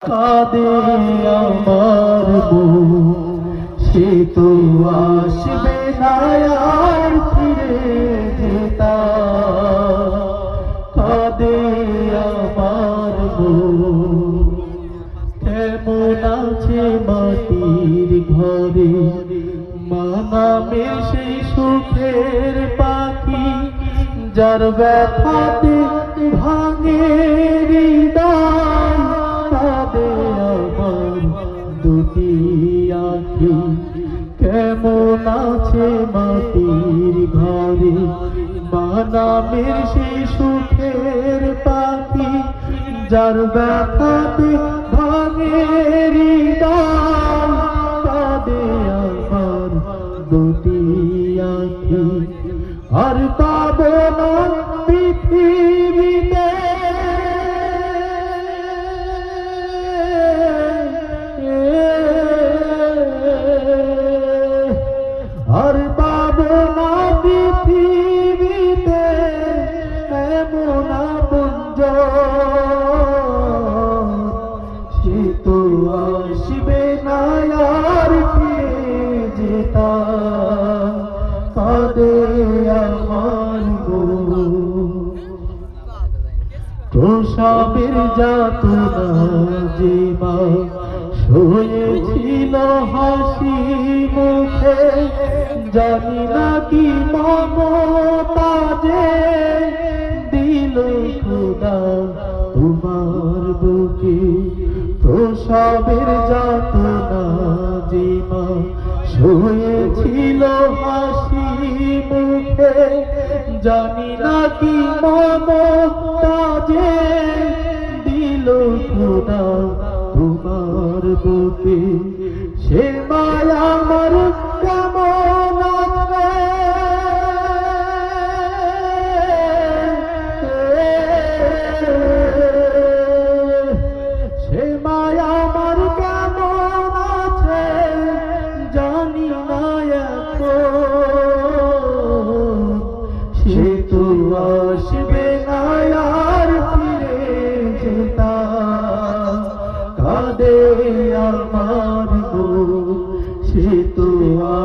কাঁদে আমার মন, সে তো আসবে না আর ফিরে যেতা। কাঁদে আমার মন, কেমন আছে মাটির ঘরে মা নামের সেই সুখের পাখি, যার ব্যথাতে ভাঙে হৃদয়। কাঁদে আমার দুটি আঁখি, কেমন আছে মাটির ঘরে মা নামের সেই সুখের পাখি, যার ব্যথাতে ভাঙে হৃদয়। কাঁদে আমার দুটি আঁখি, আর পাবো না পৃথিবীতে আর পাবো না পৃথিবীতে এমন আপনজন, সে তো আসবে না আর ফিরে যেতা। কাঁদে আমার মন, প্রসবের যাতনা যে মা শুয়েছিল হাসি মুখে, জানি না কি মমতা যে দিল খোদা তোমার বুকে। প্রসবের যাতনা যে মা শুয়েছিল হাসি মুখে, জানি না কি মমতা যে দিল খোদা তোমার বুকে। সে মায়া আমার কেমন আছে, সে মায়া আমার কেমন আছে জানি না এখন। সে তো আসবে না আর ফিরে যেতা। কাঁদে আমার মন, সে তো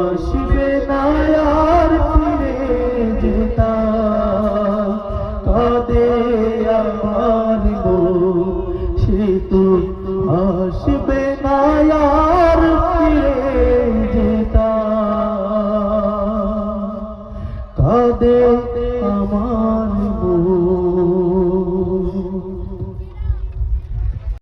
আসবে না আর ফিরে যেতা। কাঁদে আমার মন, সে তো আসবে না।